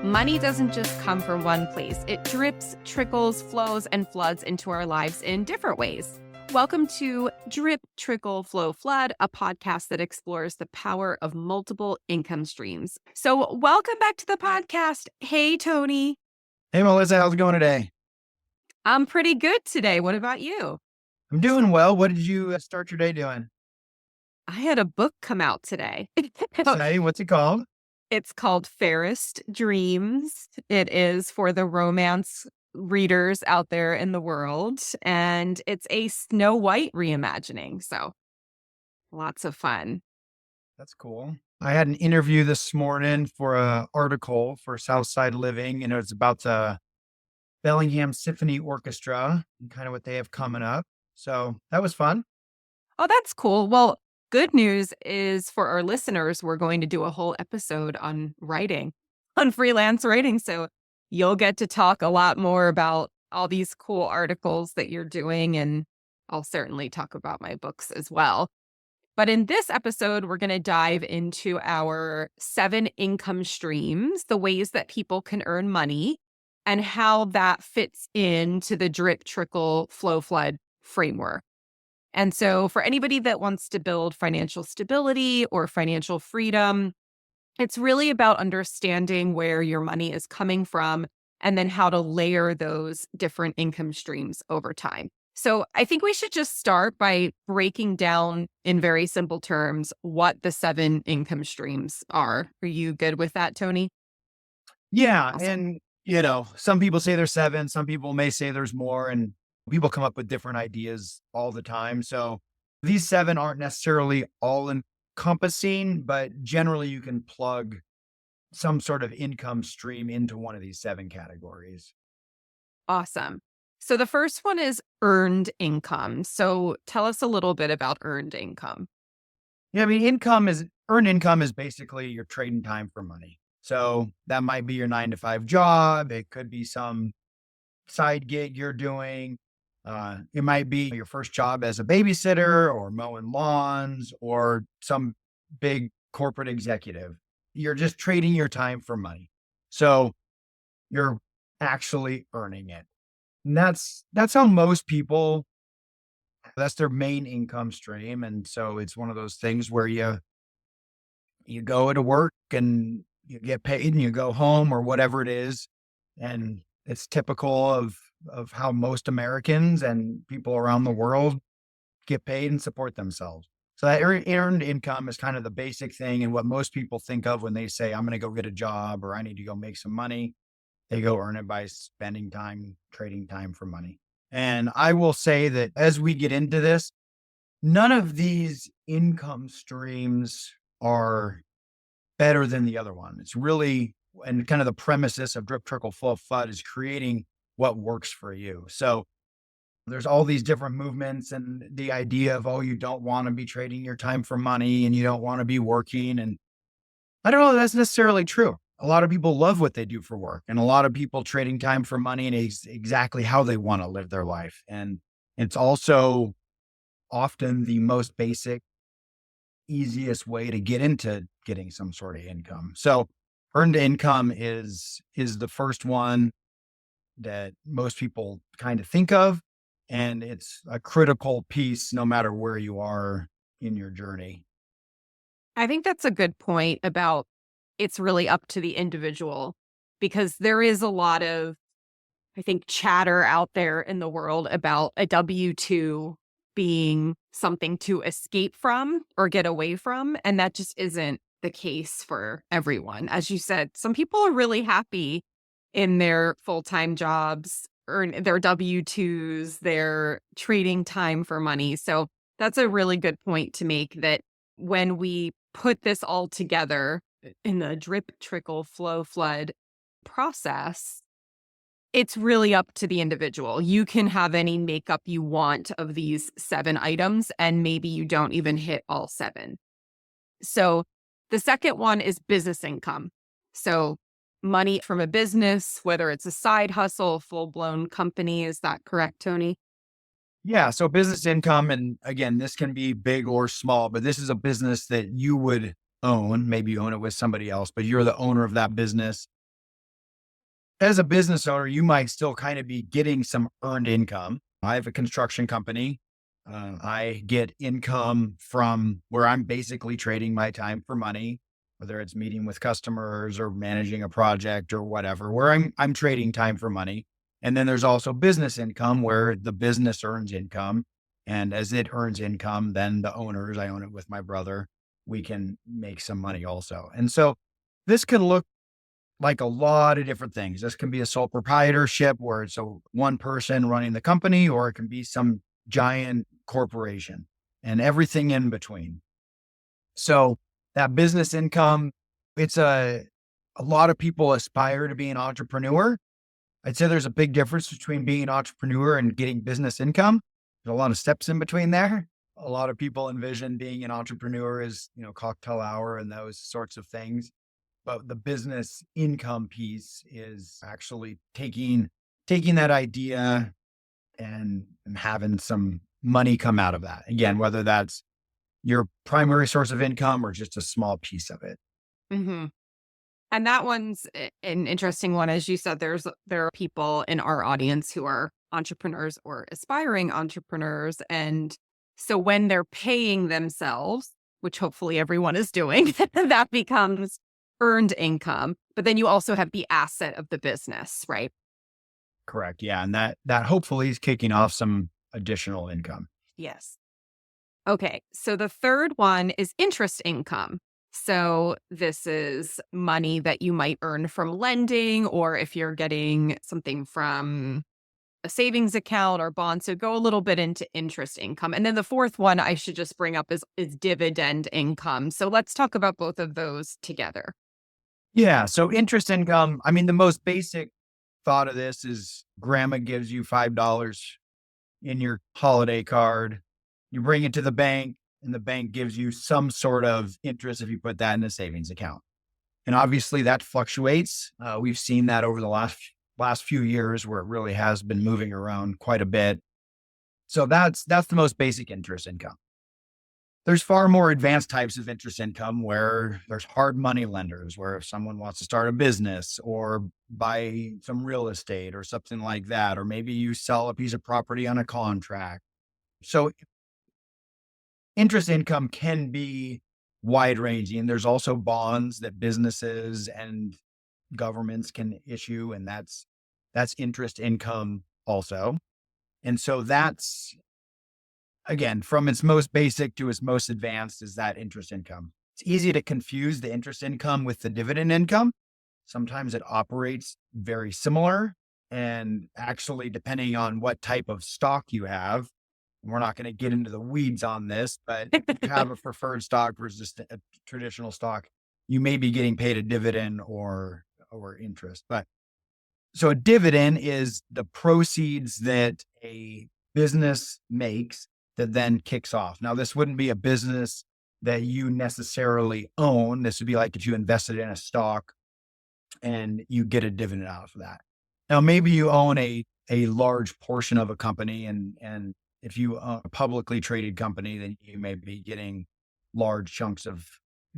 Money doesn't just come from one place. It drips, trickles, flows, and floods into our lives in different ways. Welcome to Drip, Trickle, Flow, Flood, a podcast that explores the power of multiple income streams. So welcome back to the podcast. Hey, Tony. Hey, Melissa, how's it going today? I'm pretty good today. What about you? I'm doing well. What did you start your day doing? I had a book come out today. Hey, what's it called? It's called Fairest Dreams. It is for the romance readers out there in the world, and it's a Snow White reimagining. So lots of fun. That's cool. I had an interview this morning for an article for Southside Living, and it was about the Bellingham Symphony Orchestra and kind of what they have coming up. So that was fun. Oh, that's cool. Well, good news is for our listeners, we're going to do a whole episode on writing, on freelance writing. So you'll get to talk a lot more about all these cool articles that you're doing. And I'll certainly talk about my books as well. But in this episode, we're going to dive into our 7 income streams, the ways that people can earn money, and how that fits into the drip, trickle, flow, flood framework. And so for anybody that wants to build financial stability or financial freedom, it's really about understanding where your money is coming from and then how to layer those different income streams over time. So I think we should just start by breaking down in very simple terms what the 7 income streams are. Are you good with that, Tony? Yeah. Awesome. And, some people say there's 7, some people may say there's more, and people come up with different ideas all the time. So these 7 aren't necessarily all encompassing, but generally you can plug some sort of income stream into one of these 7 categories. Awesome. So the first one is earned income. So tell us a little bit about earned income. Yeah, I mean, earned income is basically you're trading time for money. So that might be your 9 to 5 job. It could be some side gig you're doing. It might be your first job as a babysitter or mowing lawns or some big corporate executive. You're just trading your time for money. So you're actually earning it. And that's how most people, that's their main income stream. And so it's one of those things where you go to work and you get paid and you go home or whatever it is. And it's typical of how most Americans and people around the world get paid and support themselves. So that earned income is kind of the basic thing. And what most people think of when they say, I'm going to go get a job or I need to go make some money, they go earn it by spending time, trading time for money. And I will say that as we get into this, none of these income streams are better than the other one. It's really, and kind of the premises of drip, trickle, flow, flood is creating what works for you. So there's all these different movements and the idea of, oh, you don't want to be trading your time for money and you don't want to be working. And I don't know if that's necessarily true. A lot of people love what they do for work, and a lot of people trading time for money and exactly how they want to live their life. And it's also often the most basic, easiest way to get into getting some sort of income. So earned income is the first one that most people kind of think of, and it's a critical piece no matter where you are in your journey. I think that's a good point about it's really up to the individual, because there is a lot of, I think, chatter out there in the world about a W-2 being something to escape from or get away from. And that just isn't the case for everyone. As you said, some people are really happy in their full-time jobs, earn their W-2s, they're trading time for money. So that's a really good point to make, that when we put this all together in the drip, trickle, flow, flood process, it's really up to the individual. You can have any makeup you want of these 7 items, and maybe you don't even hit all 7. So the second one is business income. So money from a business, whether it's a side hustle, full-blown company. Is that correct, Tony? Yeah. So business income, and again, this can be big or small, but this is a business that you would own. Maybe you own it with somebody else, but you're the owner of that business. as a business owner, you might still kind of be getting some earned income. I have a construction company. I get income from where I'm basically trading my time for money, whether it's meeting with customers or managing a project or whatever, where I'm trading time for money. And then there's also business income where the business earns income. And as it earns income, then the owners, I own it with my brother, we can make some money also. And so this can look like a lot of different things. This can be a sole proprietorship where it's a one person running the company, or it can be some giant corporation and everything in between. So that business income, it's a lot of people aspire to be an entrepreneur. I'd say there's a big difference between being an entrepreneur and getting business income. There's a lot of steps in between there. A lot of people envision being an entrepreneur as, cocktail hour and those sorts of things. But the business income piece is actually taking that idea and having some money come out of that. Again, whether that's your primary source of income or just a small piece of it. Hmm. And that one's an interesting one. As you said, there are people in our audience who are entrepreneurs or aspiring entrepreneurs. And so when they're paying themselves, which hopefully everyone is doing, that becomes earned income. But then you also have the asset of the business, right? Correct. Yeah. And that hopefully is kicking off some additional income. Yes. Okay. So the third one is interest income. So this is money that you might earn from lending, or if you're getting something from a savings account or bond. So go a little bit into interest income. And then the fourth one I should just bring up is dividend income. So let's talk about both of those together. Yeah. So interest income, I mean, the most basic thought of this is grandma gives you $5 in your holiday card. You bring it to the bank and the bank gives you some sort of interest if you put that in a savings account. And obviously that fluctuates. We've seen that over the last few years where it really has been moving around quite a bit. So that's the most basic interest income. There's far more advanced types of interest income where there's hard money lenders, where if someone wants to start a business or buy some real estate or something like that, or maybe you sell a piece of property on a contract. So interest income can be wide ranging. There's also bonds that businesses and governments can issue, and that's interest income also. And so that's, again, from its most basic to its most advanced is that interest income. It's easy to confuse the interest income with the dividend income. Sometimes it operates very similar. And actually, depending on what type of stock you have, we're not going to get into the weeds on this, but if you have a preferred stock versus a traditional stock, you may be getting paid a dividend or interest. But so a dividend is the proceeds that a business makes that then kicks off. Now, this wouldn't be a business that you necessarily own. This would be like if you invested in a stock and you get a dividend out of that. Now, maybe you own a large portion of a company, and if you own a publicly traded company, then you may be getting large chunks of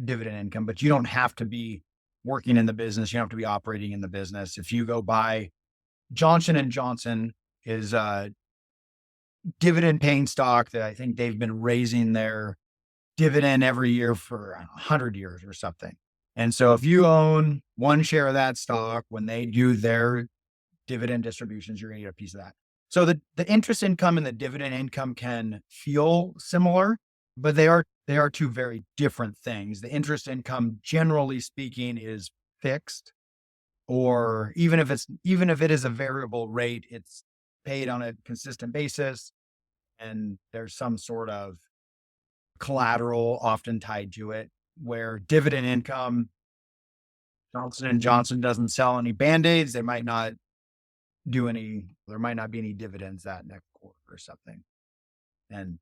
dividend income, but you don't have to be working in the business. You don't have to be operating in the business. If you go buy Johnson and Johnson is a dividend paying stock that I think they've been raising their dividend every year for 100 years or something. And so if you own one share of that stock, when they do their dividend distributions, you're going to get a piece of that. So the interest income and the dividend income can feel similar, but they are two very different things. The interest income, generally speaking, is fixed, or even if it is a variable rate, it's paid on a consistent basis, and there's some sort of collateral often tied to it. Where dividend income, Johnson and Johnson doesn't sell any band-aids, there might not be any dividends that next quarter or something. And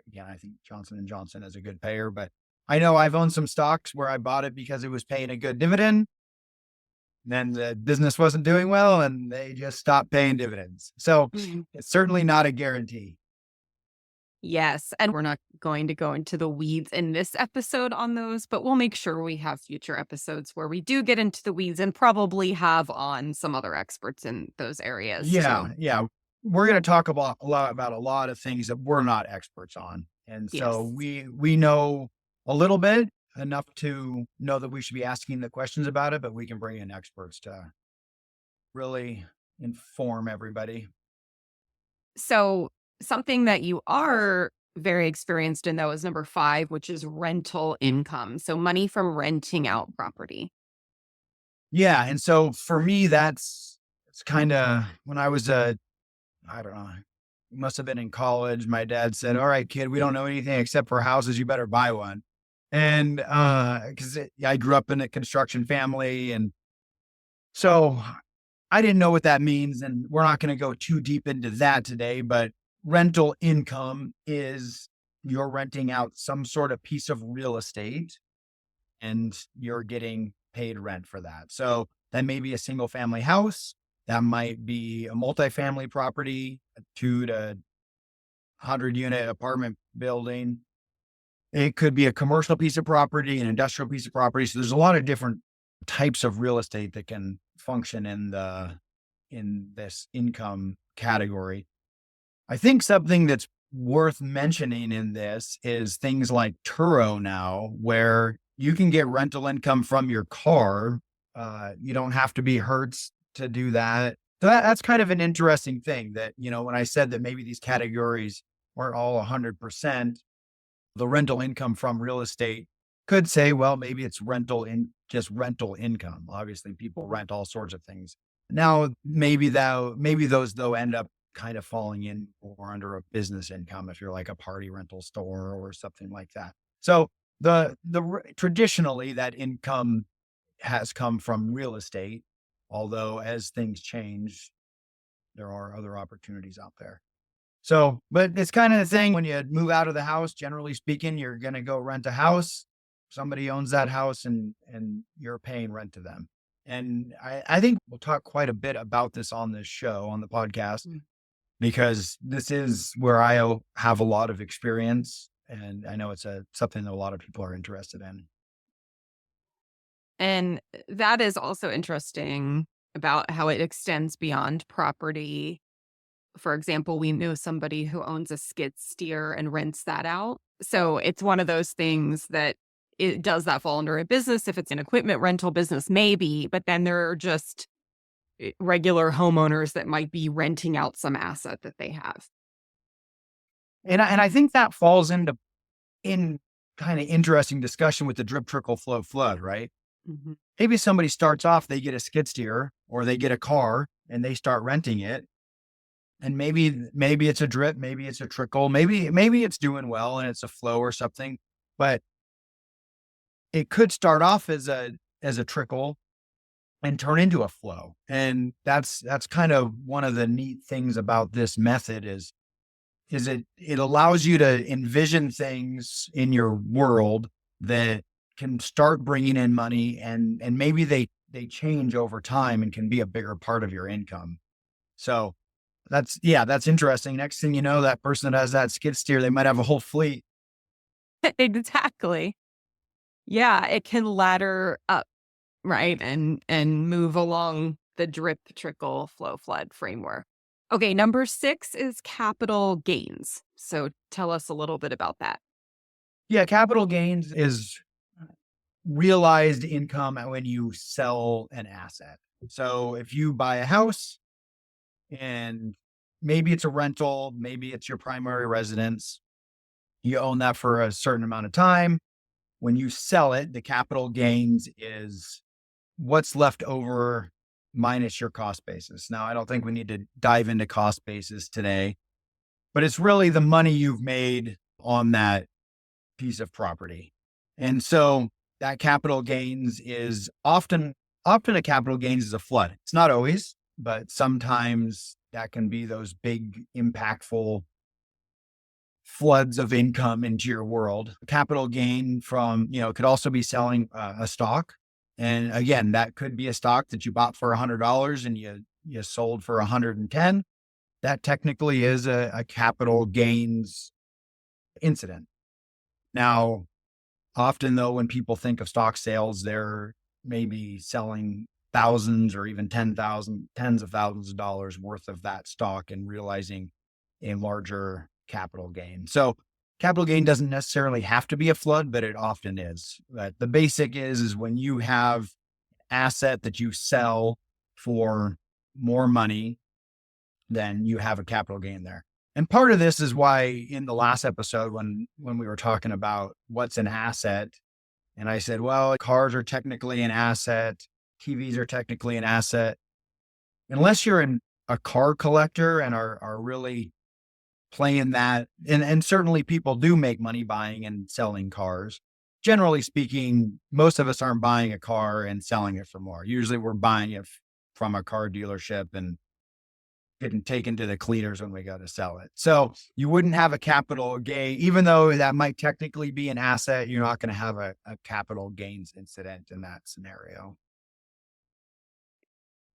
again, I think Johnson and Johnson is a good payer, but I know I've owned some stocks where I bought it because it was paying a good dividend. Then the business wasn't doing well and they just stopped paying dividends. So Mhm. it's certainly not a guarantee. Yes, and we're not going to go into the weeds in this episode on those, but we'll make sure we have future episodes where we do get into the weeds and probably have on some other experts in those areas too. Yeah, yeah. We're going to talk about a lot of things that we're not experts on. And so Yes. we know a little bit, enough to know that we should be asking the questions about it, but we can bring in experts to really inform everybody. So, something that you are very experienced in, though, is number 5, which is rental income. So, money from renting out property. Yeah, and so for me, it's kind of when I was I don't know, must have been in college. My dad said, "All right, kid, we don't know anything except for houses. You better buy one." And because I grew up in a construction family, and so I didn't know what that means, and we're not going to go too deep into that today. But rental income is you're renting out some sort of piece of real estate and you're getting paid rent for that. So that may be a single family house. That might be a multifamily property, a 2 to 100 unit apartment building. It could be a commercial piece of property, an industrial piece of property. So there's a lot of different types of real estate that can function in this income category. I think something that's worth mentioning in this is things like Turo now, where you can get rental income from your car. You don't have to be Hertz to do that. So that's kind of an interesting thing that, when I said that maybe these categories weren't all 100%, the rental income from real estate could say, well, maybe it's just rental income. Obviously, people rent all sorts of things. Now, maybe those though end up kind of falling in or under a business income if you're like a party rental store or something like that. So traditionally that income has come from real estate, although as things change, there are other opportunities out there. So, but it's kind of the thing when you move out of the house, generally speaking, you're going to go rent a house. Somebody owns that house and you're paying rent to them. And I think we'll talk quite a bit about this on this show, on the podcast, because this is where have a lot of experience. And I know it's something that a lot of people are interested in. And that is also interesting about how it extends beyond property. For example, we know somebody who owns a skid steer and rents that out. So it's one of those things that does that fall under a business? If it's an equipment rental business, maybe, but then there are just regular homeowners that might be renting out some asset that they have. And I think that falls in kind of interesting discussion with the drip, trickle, flow, flood, right? Mhm. Maybe somebody starts off, they get a skid steer or they get a car and they start renting it. And maybe it's a drip, maybe it's a trickle, maybe it's doing well and it's a flow or something, but it could start off as a trickle and turn into a flow. And that's kind of one of the neat things about this method is it allows you to envision things in your world that can start bringing in money and maybe they change over time and can be a bigger part of your income. So that's interesting. Next thing you know, that person that has that skid steer, they might have a whole fleet. Exactly. Yeah, it can ladder up, right? And move along the drip, trickle, flow, flood framework. Okay, number 6 is capital gains. So tell us a little bit about that. Yeah, capital gains is realized income when you sell an asset. So if you buy a house and maybe it's a rental, maybe it's your primary residence, you own that for a certain amount of time. When you sell it, the capital gains is what's left over minus your cost basis. Now, I don't think we need to dive into cost basis today, but it's really the money you've made on that piece of property. And so that capital gains is often a capital gains is a flood. It's not always, but sometimes that can be those big impactful floods of income into your world. Capital gain from, could also be selling a stock. And again, that could be a stock that you bought for $100 and you sold for 110. That technically is a capital gains incident. Now, often though, when people think of stock sales, they're maybe selling thousands or even 10,000, tens of thousands of dollars worth of that stock and realizing a larger capital gain. So capital gain doesn't necessarily have to be a flood, but it often is. But the basic is when you have asset that you sell for more money, then you have a capital gain there. And part of this is why in the last episode, when we were talking about what's an asset, and I said, well, cars are technically an asset, TVs are technically an asset. Unless you're a car collector and are really playing that, and certainly people do make money buying and selling cars. Generally speaking, most of us aren't buying a car and selling it for more. Usually we're buying it from a car dealership and getting taken to the cleaners when we go to sell it. So you wouldn't have a capital gain, even though that might technically be an asset, you're not going to have a capital gains incident in that scenario.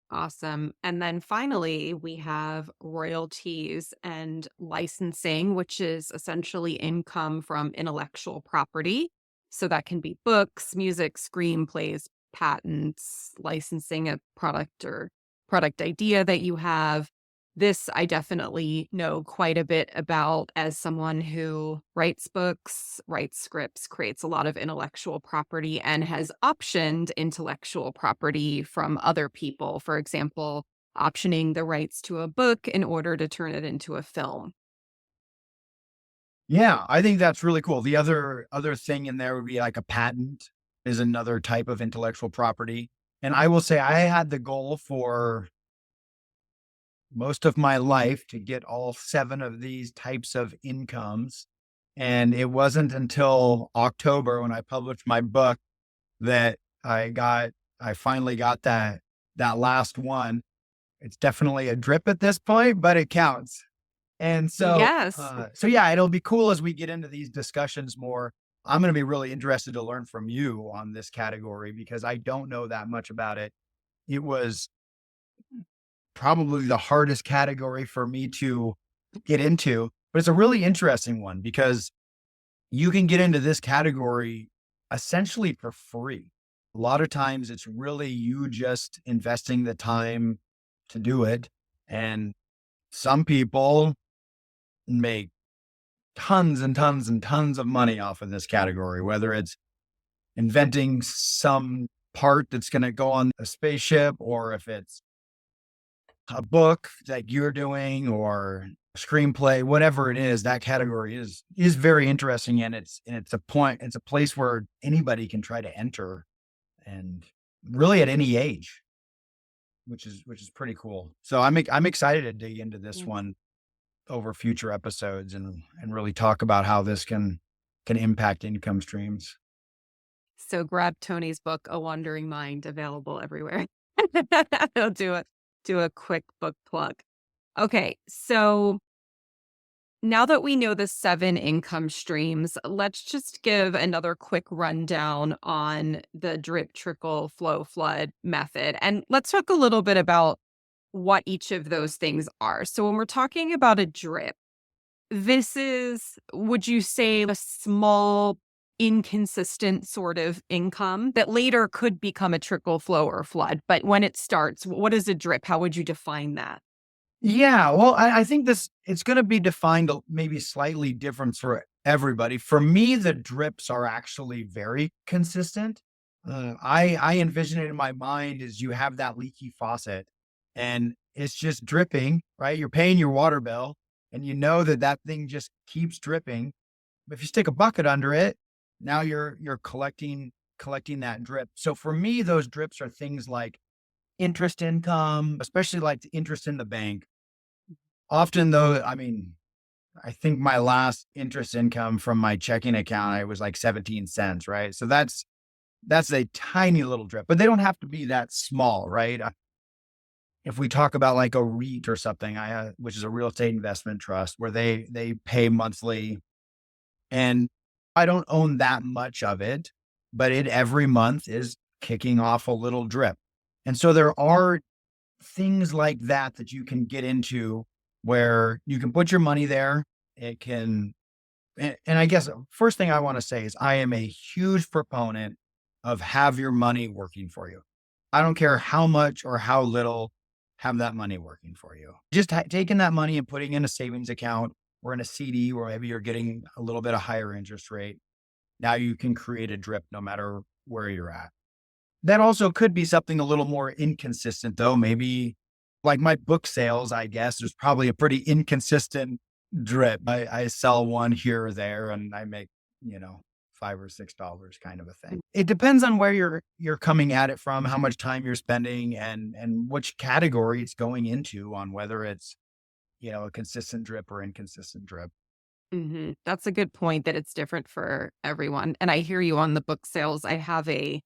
Awesome. And then finally, we have royalties and licensing, which is essentially income from intellectual property. So that can be books, music, screenplays, patents, licensing a product or product idea that you have. This I definitely know quite a bit about as someone who writes books, writes scripts, creates a lot of intellectual property, and has optioned intellectual property from other people. For example, optioning the rights to a book in order to turn it into a film. Yeah, I think that's really cool. The other thing in there would be like a patent is another type of intellectual property. And I will say I had the goal for most of my life to get all 7 of these types of incomes. And it wasn't until October when I published my book that I finally got that last one. It's definitely a drip at this point, but it counts. And so, Yes. so yeah, it'll be cool as we get into these discussions more. I'm going to be really interested to learn from you on this category because I don't know that much about it. It was probably the hardest category for me to get into, but it's a really interesting one because you can get into this category essentially for free. A lot of times it's really you just investing the time to do it. And some people make tons and tons and tons of money off of this category, whether it's inventing some part that's going to go on a spaceship, or if it's a book that you're doing or a screenplay, whatever it is, that category is very interesting. And it's a place where anybody can try to enter and really at any age, which is pretty cool. So I'm excited to dig into this one over future episodes and really talk about how this can impact income streams. So grab Tony's book, A Wandering Mind, available everywhere. He'll do a quick book plug. Okay, so now that we know the 7 income streams, let's just give another quick rundown on the drip, trickle, flow, flood method. And let's talk a little bit about what each of those things are. So when we're talking about a drip, this is, would you say, a small, inconsistent sort of income that later could become a trickle, flow, or flood? But when it starts, what is a drip? How would you define that? Yeah, well, I think it's going to be defined maybe slightly different for everybody. For me, the drips are actually very consistent. I envision it in my mind as you have that leaky faucet, and it's just dripping, right? You're paying your water bill, and you know that thing just keeps dripping. But if you stick a bucket under it, now you're collecting that drip. So for me, those drips are things like interest income, especially like the interest in the bank. Often though, I mean, I think my last interest income from my checking account, I was like 17 cents, right? So that's a tiny little drip, but they don't have to be that small, right? If we talk about like a REIT or something, which is a real estate investment trust where they pay monthly, and I don't own that much of it, but it every month is kicking off a little drip. And so there are things like that you can get into where you can put your money there. It can And I guess first thing I want to say is I am a huge proponent of have your money working for you. I don't care how much or how little, have that money working for you. Just taking that money and putting in a savings account or in a CD where maybe you're getting a little bit of higher interest rate. Now you can create a drip no matter where you're at. That also could be something a little more inconsistent, though. Maybe like my book sales, I guess, there's probably a pretty inconsistent drip. I sell one here or there and I make, you know, $5 or $6 kind of a thing. It depends on where you're coming at it from, how much time you're spending and which category it's going into on whether it's, a consistent drip or inconsistent drip. That's a good point that it's different for everyone. And I hear you on the book sales. I have a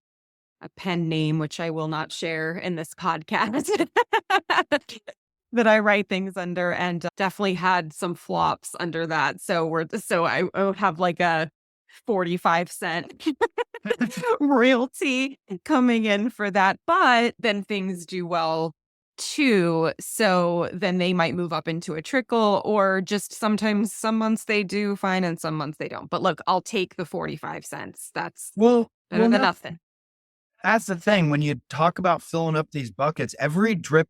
pen name, which I will not share in this podcast, that I write things under, and definitely had some flops under that. So I would have like a 45 cent royalty coming in for that. But then things do well too. So then they might move up into a trickle, or just sometimes some months they do fine and some months they don't. But look, I'll take the 45 cents. That's better Well, than nothing. that's the thing. When you talk about filling up these buckets, every drip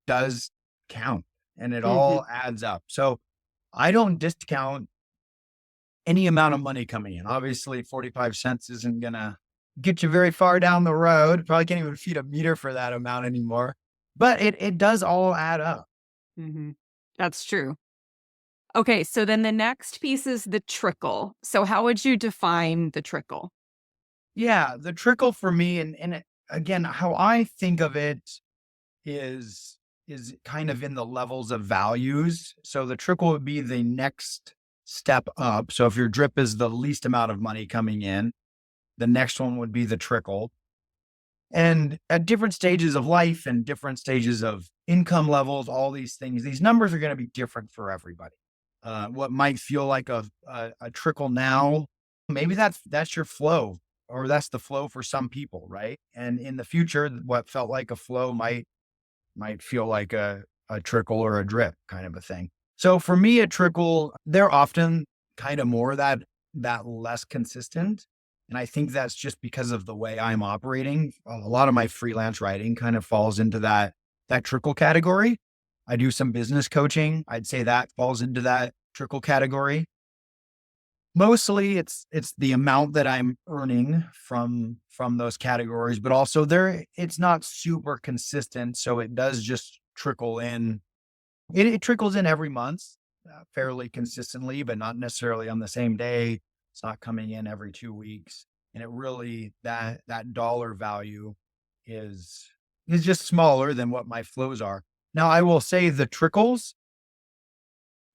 does count and it Hmm. all adds up. So I don't discount any amount of money coming in. Obviously, 45 cents isn't going to get you very far down the road. Probably can't even feed a meter for that amount anymore. But it does all add up. Hmm. That's true. Okay, so then the next piece is the trickle. So how would you define the trickle? Yeah, the trickle for me, again, how I think of it is is kind of in the levels of values. So the trickle would be the next step up. So if your drip is the least amount of money coming in, the next one would be the trickle. And at different stages of life and different stages of income levels, all these things, these numbers are going to be different for everybody. What might feel like a trickle now, maybe that's your flow, or that's the flow for some people, right? And in the future, what felt like a flow might feel like a trickle or a drip kind of a thing. So for me, a trickle, they're often kind of more that less consistent. And I think that's just because of the way I'm operating. A lot of my freelance writing kind of falls into that trickle category. I do some business coaching. I'd say that falls into that trickle category. Mostly it's the amount that I'm earning from those categories, but also it's not super consistent, so it does just trickle in. It trickles in every month, fairly consistently, but not necessarily on the same day. It's not coming in every 2 weeks, and it really that dollar value is is just smaller than what my flows are. Now, I will say the trickles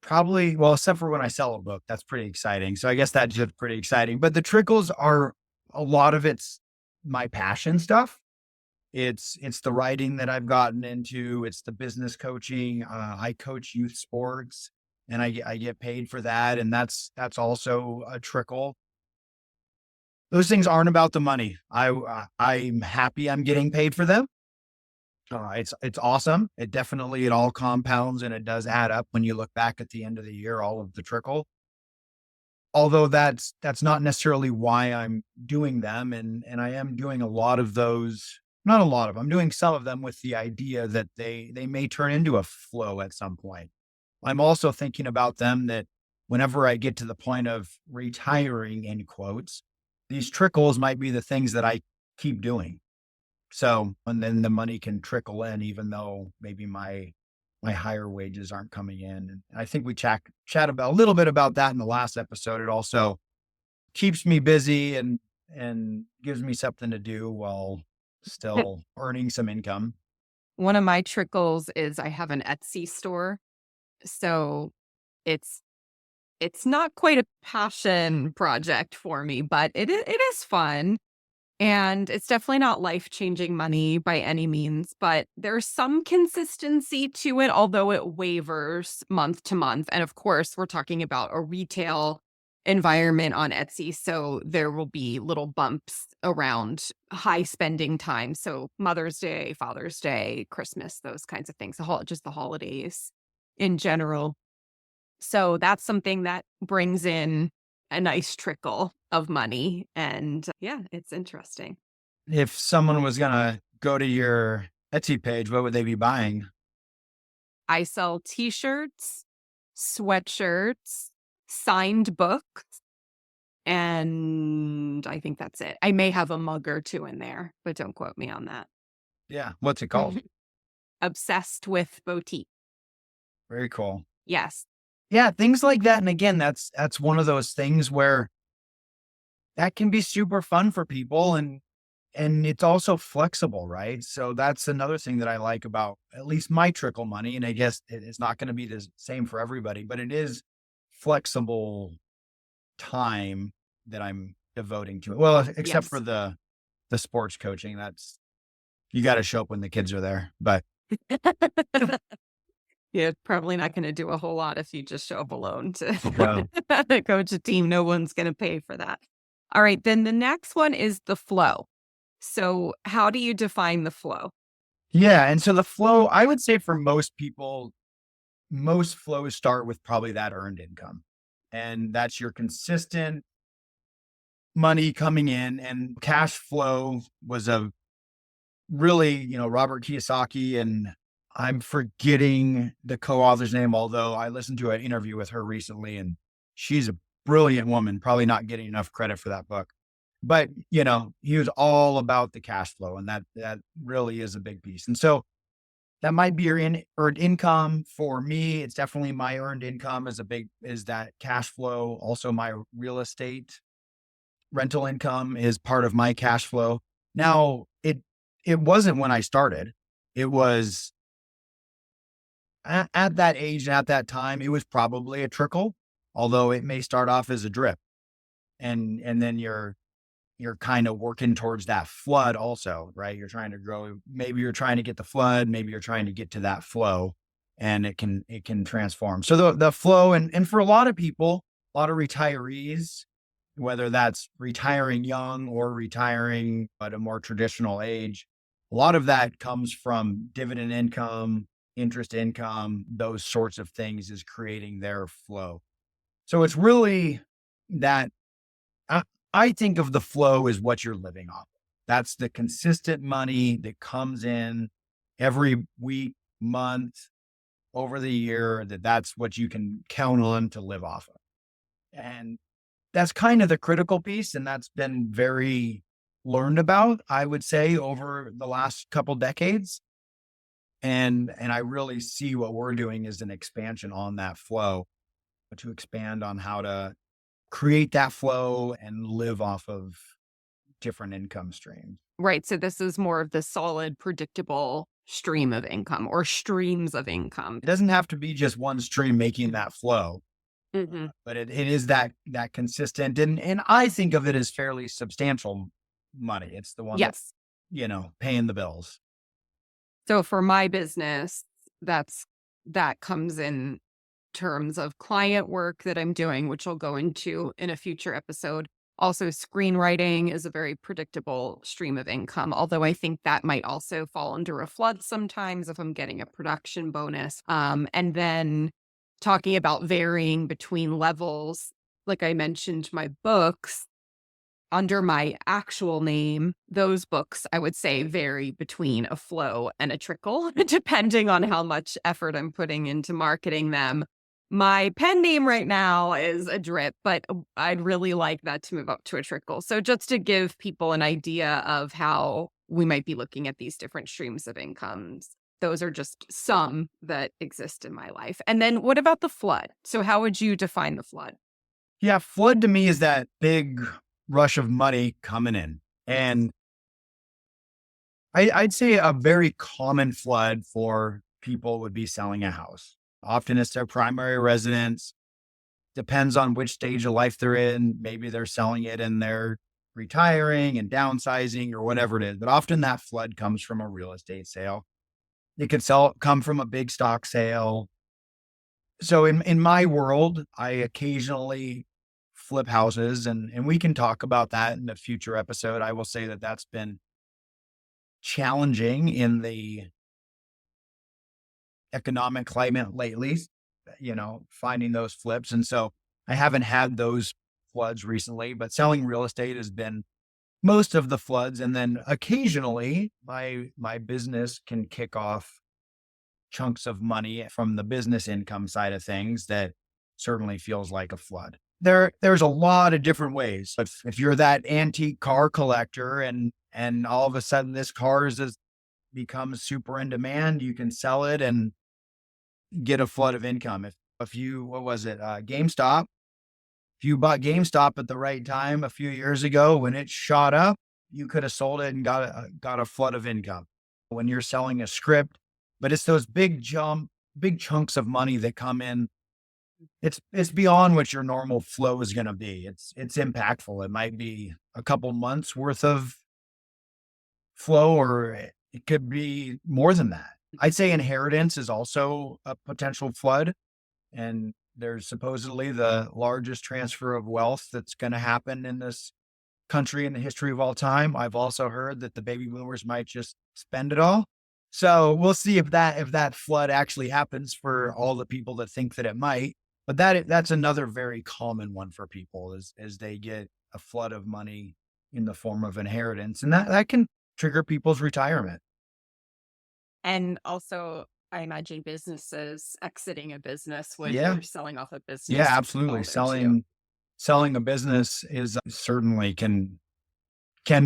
probably, well, except for when I sell a book, that's pretty exciting. So I guess that's just pretty exciting. But the trickles are a lot of it's my passion stuff. It's the writing that I've gotten into. It's the business coaching. I coach youth sports, and I get paid for that, and that's also a trickle. Those things aren't about the money. I'm happy I'm getting paid for them. It's awesome. It all compounds and it does add up when you look back at the end of the year, all of the trickle. Although that's not necessarily why I'm doing them, and I am doing a lot of those, not a lot of, I'm doing some of them with the idea that they may turn into a flow at some point. I'm also thinking about them that whenever I get to the point of retiring in quotes, these trickles might be the things that I keep doing. So, and then the money can trickle in even though maybe my higher wages aren't coming in. And I think we chat about a little bit about that in the last episode. It also keeps me busy and gives me something to do while still earning some income. One of my trickles is I have an Etsy store. So it's it's not quite a passion project for me, but it is fun. And it's definitely not life-changing money by any means, but there's some consistency to it, although it wavers month to month. And of course, we're talking about a retail environment on Etsy, so there will be little bumps around high spending time. So Mother's Day, Father's Day, Christmas, those kinds of things, just the holidays in general. So that's something that brings in. a nice trickle of money. And yeah, it's interesting. If someone was gonna go to your Etsy page, what would they be buying? I sell t-shirts, sweatshirts, signed books, and I think that's it. I may have a mug or two in there, but don't quote me on that. Yeah. What's it called? Obsessed with boutique. Very cool. Yes. Yeah, things like that. And again, that's one of those things where that can be super fun for people and it's also flexible, right? So that's another thing that I like about at least my trickle money. And I guess it's not going to be the same for everybody, but it is flexible time that I'm devoting to it. Well, except for Yes. the sports coaching. That's you got to show up when the kids are there. But Yeah, probably not going to do a whole lot if you just show up alone to no. coach a team. No one's going to pay for that. All right. Then the next one is the flow. So, how do you define the flow? Yeah, and so the flow, I would say for most people, most flows start with probably that earned income. And that's your consistent money coming in, and cash flow was a really, Robert Kiyosaki, and I'm forgetting the co-author's name, although I listened to an interview with her recently and she's a brilliant woman, probably not getting enough credit for that book. But, he was all about the cash flow, and that really is a big piece. And so that might be your earned income. For me, it's definitely my earned income is that cash flow. Also, my real estate rental income is part of my cash flow. Now, it wasn't when I started. It was at that age and at that time, it was probably a trickle, although it may start off as a drip. And then you're kind of working towards that flood also, right? You're trying to grow. Maybe you're trying to get the flood, maybe you're trying to get to that flow, and it can transform. So the flow, and for a lot of people, a lot of retirees, whether that's retiring young or retiring at a more traditional age, a lot of that comes from dividend income, interest income, those sorts of things is creating their flow. So it's really that I, I think of the flow as what you're living off of. That's the consistent money that comes in every week, month, over the year, that's what you can count on to live off of. And that's kind of the critical piece. And that's been very learned about, I would say, over the last couple decades. And I really see what we're doing as an expansion on that flow, to expand on how to create that flow and live off of different income streams. Right. So, this is more of the solid, predictable stream of income or streams of income. It doesn't have to be just one stream making that flow, Hmm. but it is that consistent, and I think of it as fairly substantial money. It's the one that, Yes. paying the bills. So, for my business, that comes in terms of client work that I'm doing, which I'll go into in a future episode. Also, screenwriting is a very predictable stream of income, although I think that might also fall under a flood sometimes if I'm getting a production bonus. And then talking about varying between levels, like I mentioned, my books under my actual name, those books I would say vary between a flow and a trickle, depending on how much effort I'm putting into marketing them. My pen name right now is a drip, but I'd really like that to move up to a trickle. So, just to give people an idea of how we might be looking at these different streams of incomes, those are just some that exist in my life. And then what about the flood? So, how would you define the flood? Yeah, flood to me is that big rush of money coming in. And I'd say a very common flood for people would be selling a house. Often it's their primary residence. Depends on which stage of life they're in. Maybe they're selling it and they're retiring and downsizing or whatever it is. But often that flood comes from a real estate sale. It could come from a big stock sale. So in my world, I occasionally flip houses, and we can talk about that in a future episode. I will say that that's been challenging in the economic climate lately, finding those flips. And so I haven't had those floods recently, but selling real estate has been most of the floods. And then occasionally my business can kick off chunks of money from the business income side of things that certainly feels like a flood. There's a lot of different ways. If you're that antique car collector and all of a sudden this car is becomes super in demand, you can sell it and get a flood of income. If you what was it, GameStop, if you bought GameStop at the right time a few years ago when it shot up, you could have sold it and got a flood of income. When you're selling a script, but it's those big chunks of money that come in. It's beyond what your normal flow is going to be. It's impactful. It might be a couple months worth of flow, or it could be more than that. I'd say inheritance is also a potential flood. And there's supposedly the largest transfer of wealth that's going to happen in this country in the history of all time. I've also heard that the baby boomers might just spend it all. So we'll see if that flood actually happens for all the people that think that it might. But that's another very common one for people is they get a flood of money in the form of inheritance, and that can trigger people's retirement. And also, I imagine businesses exiting a business when Yeah, you're selling off a yeah, business to absolutely. fall into. Selling a business is certainly can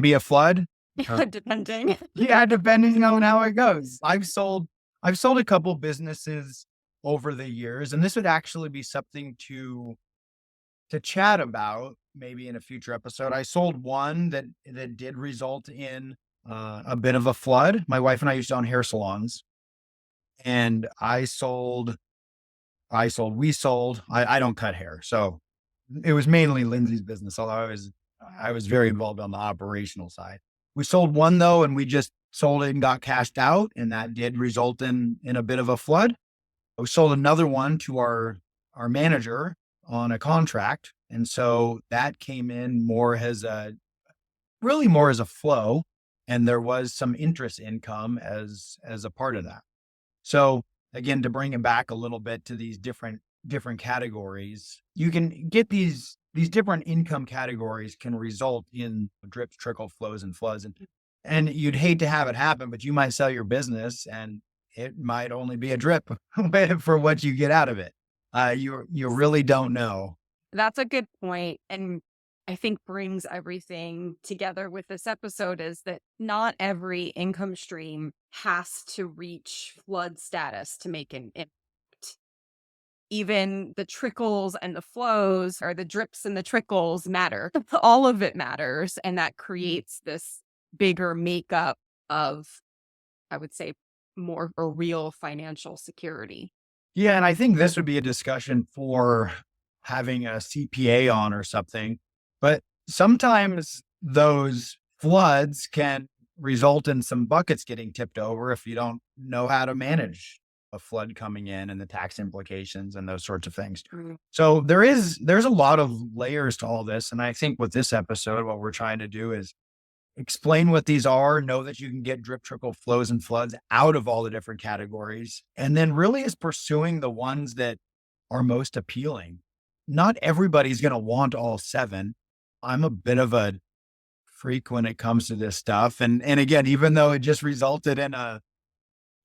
be a flood. Depending. Yeah, depending on how it goes. I've sold a couple businesses over the years, and this would actually be something to chat about maybe in a future episode. I sold one that did result in a bit of a flood. My wife and I used to own hair salons, and we sold. I don't cut hair, so it was mainly Lindsay's business, although I was very involved on the operational side. We sold one though, and we just sold it and got cashed out, and that did result in a bit of a flood. We sold another one to our manager on a contract, and so that came in more as a flow, and there was some interest income as a part of that. So again, to bring it back a little bit to these different categories, you can get these different income categories can result in drip, trickle, flows, and floods. And you'd hate to have it happen, but you might sell your business and it might only be a drip for what you get out of it. You really don't know. That's a good point, and I think brings everything together with this episode is that not every income stream has to reach flood status to make an impact. Even the trickles and the flows, or the drips and the trickles, matter. All of it matters, and that creates this bigger makeup of, I would say, more or real financial security. Yeah, and I think this would be a discussion for having a CPA on or something. But sometimes those floods can result in some buckets getting tipped over if you don't know how to manage a flood coming in and the tax implications and those sorts of things. Mm. So there's a lot of layers to all this. And I think with this episode, what we're trying to do is explain what these are, know that you can get drip, trickle, flows, and floods out of all the different categories, and then really is pursuing the ones that are most appealing. Not everybody's going to want all seven. I'm a bit of a freak when it comes to this stuff. And again, even though it just resulted in a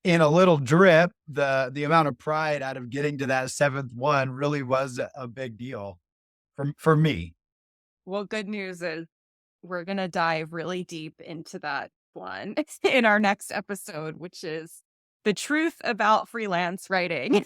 little drip, the amount of pride out of getting to that seventh one really was a big deal for me. Well, good news is we're going to dive really deep into that one in our next episode, which is the truth about freelance writing.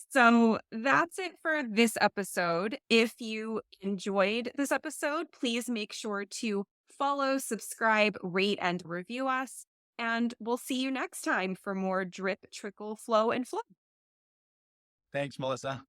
So that's it for this episode. If you enjoyed this episode, please make sure to follow, subscribe, rate, and review us. And we'll see you next time for more drip, trickle, flow, and flow. Thanks, Melissa.